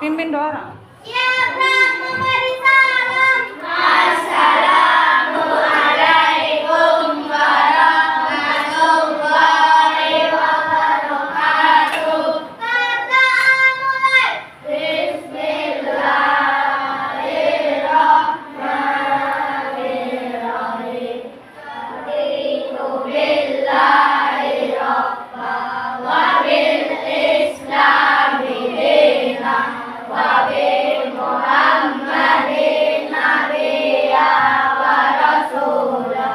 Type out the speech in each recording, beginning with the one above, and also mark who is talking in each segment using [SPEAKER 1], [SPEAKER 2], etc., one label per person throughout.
[SPEAKER 1] Pimpin doa.
[SPEAKER 2] Ya, salam. Assalamualaikum warahmatullahi wabarakatuh. Kata mulai. Bismillahirrahmanirrahim. Raditu billahi rabba wa bil islami dinan wa bi Muhammadin nabiyya wa rasula.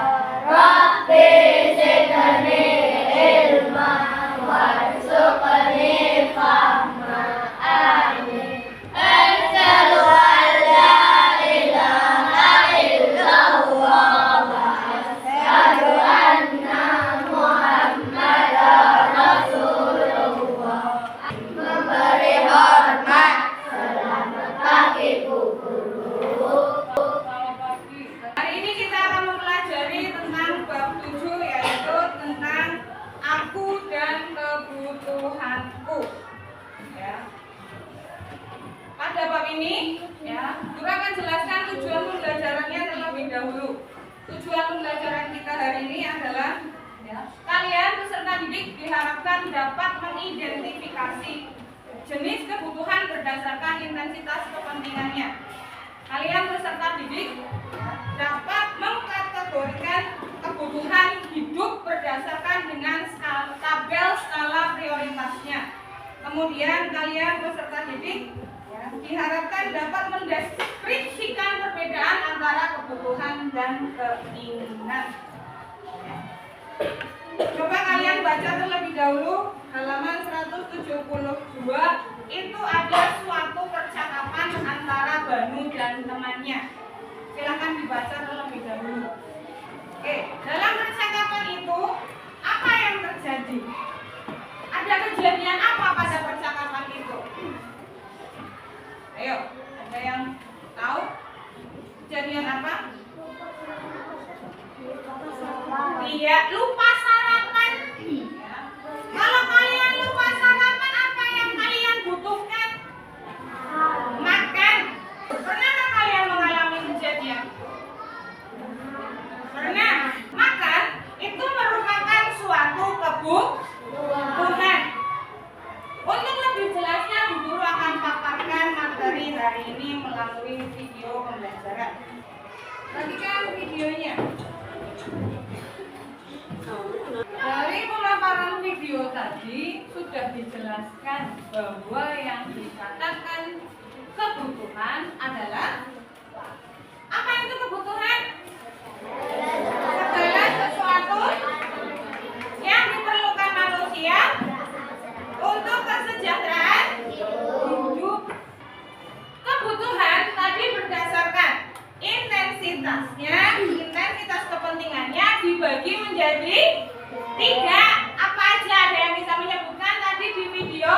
[SPEAKER 2] Rabbi zidni ilma warzuqni fahma. Amin. Asyhadu an la ilaha illallah wa asyhadu anna Muhammadar Rasulullah. Memberi hormat. Selamat pagi Bu Guru.
[SPEAKER 1] Hari ini kita akan mempelajari tentang bab 7, yaitu tentang aku dan kebutuhanku. Ya. Pada bab ini, ya, Guru akan jelaskan tujuan pembelajarannya terlebih dahulu. Tujuan pembelajaran kita hari ini adalah, ya, kalian peserta didik diharapkan dapat mengidentifikasi jenis kebutuhan berdasarkan intensitas kepentingannya. Kalian peserta didik dapat mengkategorikan kebutuhan hidup berdasarkan dengan tabel skala prioritasnya. Kemudian kalian peserta didik diharapkan dapat mendeskripsikan perbedaan antara kebutuhan dan keinginan. Coba kalian baca terlebih dahulu halaman 172. Itu ada suatu percakapan antara Banu dan temannya. Silakan dibaca terlebih dahulu. Oke, dalam percakapan itu apa yang terjadi? Ada kejadian apa pada percakapan itu? Ayo, ada yang tahu kejadian apa? Iya, lupa sarapan. Ya. Kalau kalian lupa sarapan, apa yang kalian butuhkan? Makan. Pernahkah kalian mengalami kejadian? Pernah. Makan itu merupakan suatu kebutuhan. Untuk lebih jelasnya, Bu Guru akan paparkan materi hari ini melalui video pembelajaran. Perhatikan videonya. Dari pemaparan video tadi sudah dijelaskan bahwa yang dikatakan kebutuhan adalah apa itu kebutuhan? Segala sesuatu yang diperlukan manusia untuk kesejahteraan hidup. Kebutuhan tadi berdasarkan intensitasnya, intensitas kepentingannya dibagi menjadi 3. Apa aja? Ada yang bisa menyebutkan tadi di video?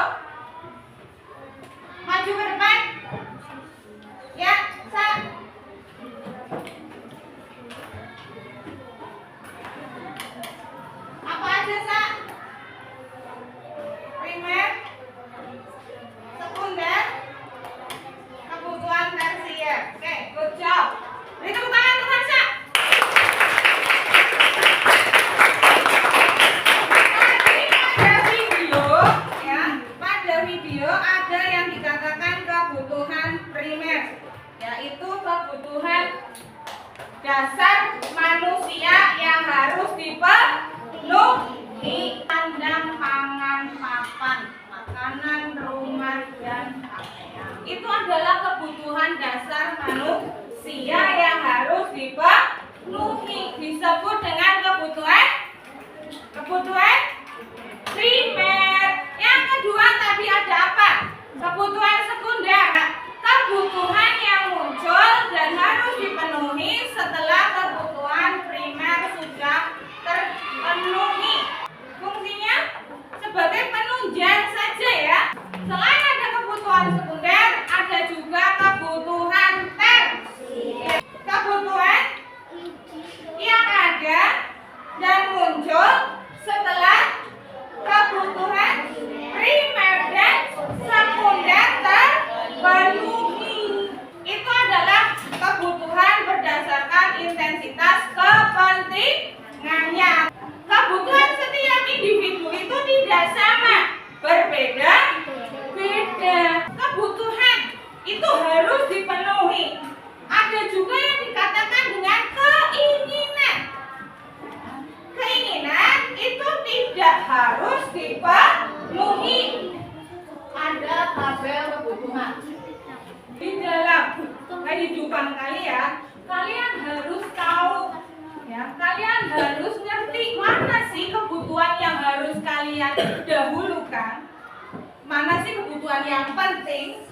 [SPEAKER 1] Maju ke depan. Ya, Sa. Apa aja, Sa? Primer, sekunder, kebutuhan tersier. Oke, good job. Beri tepuk tangan untuk Hansa. Pada video ada yang dikatakan kebutuhan primer, yaitu kebutuhan dasar manusia yang harus dipenuhi. Sandang, pangan, papan, makanan, rumah, dan pakaian. Itu adalah kebutuhan dasar manusia yang harus dipenuhi. Disebut dengan kebutuhan primer. Yang kedua tadi ada apa? Kebutuhan sekunder. Kebutuhan yang muncul dan harus dipenuhi setelah kebutuhan primer sudah terpenuhi. Fungsinya sebagai penunjang saja ya. Selain ada kebutuhan sekunder, ada juga kebutuhan tersier. Kebutuhan yang ada dan muncul setelah kebutuhan primer dan sekunder kehidupan kalian, kalian harus tahu, ya, kalian harus ngerti mana sih kebutuhan yang harus kalian dahulukan, mana sih kebutuhan yang penting,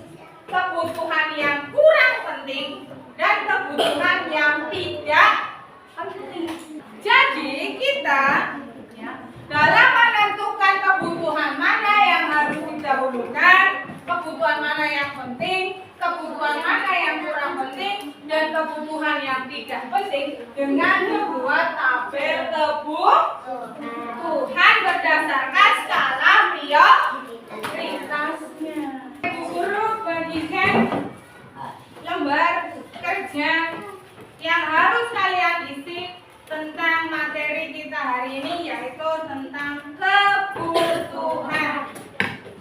[SPEAKER 1] kebutuhan yang kurang penting, dan kebutuhan yang tidak penting. Jadi kita, ya, dalam menentukan kebutuhan mana yang harus didahulukan, kebutuhan mana yang penting, kebutuhan mana yang kurang penting, dan kebutuhan yang tidak penting dengan membuat tabel kebutuhan berdasarkan skala prioritasnya. Guru bagikan lembar kerja yang harus kalian isi tentang materi kita hari ini, yaitu tentang kebutuhan.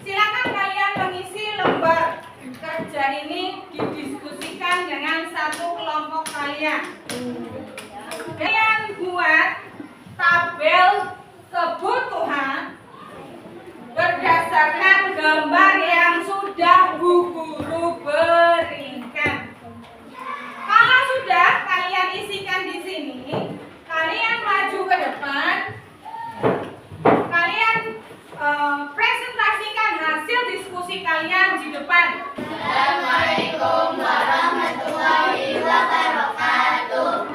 [SPEAKER 1] Silakan kalian mengisi lembar kerja ini, didiskusikan dengan satu kelompok kalian. Kalian buat tabel kebutuhan berdasarkan gambar yang sudah Bu Guru berikan. Kalau sudah kalian isikan di sini, kalian maju ke depan, kalian presentasikan hasil diskusi kalian di depan.
[SPEAKER 2] Assalamualaikum warahmatullahi wabarakatuh.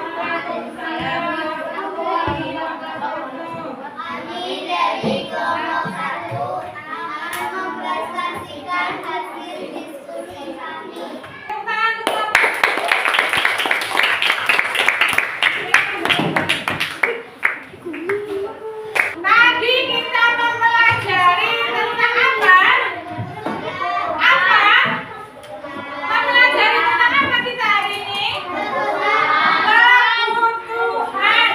[SPEAKER 2] Kami dari kelompok 1 akan mempresentasikan hasil diskusi kami.
[SPEAKER 1] Tadi kita mempelajari tentang apa? Mempelajari tentang apa kita hari ini? Kebutuhan.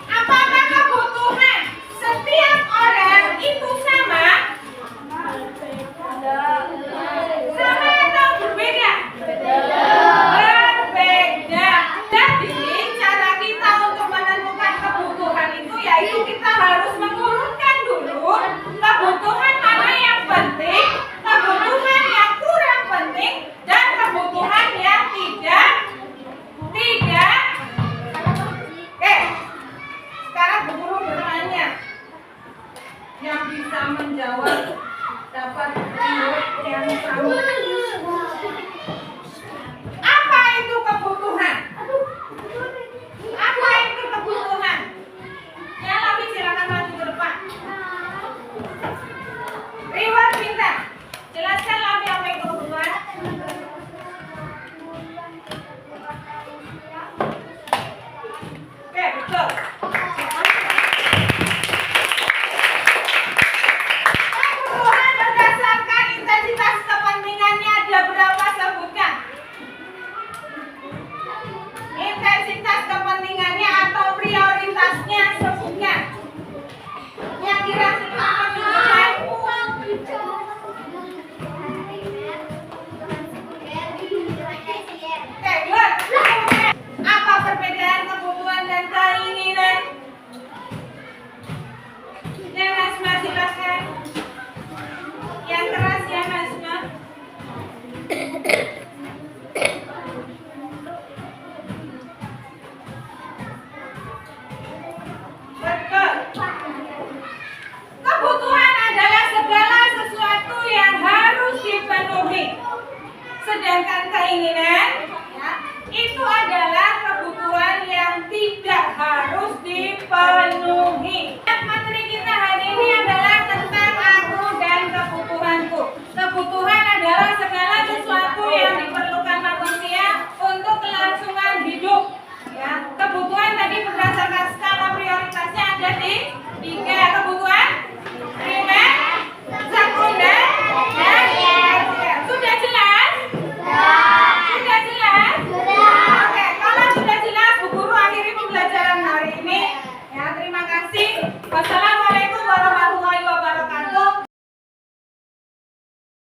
[SPEAKER 1] Apakah kebutuhan setiap orang itu sama? Sama atau berbeda? Berbeda. Jadi cara kita untuk menentukan kebutuhan itu yaitu kita harus mengurutkan dulu kebutuhan mana yang penting, kebutuhan yang kurang penting, dan kebutuhan yang tidak. Sekarang Bu Guru bertanya, yang bisa menjawab dapat reward yang sama. Apa itu kebutuhan? Apa itu kebutuhan? Ya, tapi silakan maju ke depan. Reward minta. Jelaskan lagi apa itu kebutuhan. Oke, betul. Kebutuhan berdasarkan intensitas kepentingannya ada berapa, sebutkan. Intensitas kepentingannya atau prioritasnya sebutkan. Yang kira-kira menunjukkan. Oke, good. Apa perbedaan kebutuhan dan keinginan? Yang Asma silakan. Yang keras ya Asma. Betul. Kebutuhan adalah segala sesuatu yang harus dipenuhi. Sedangkan keinginan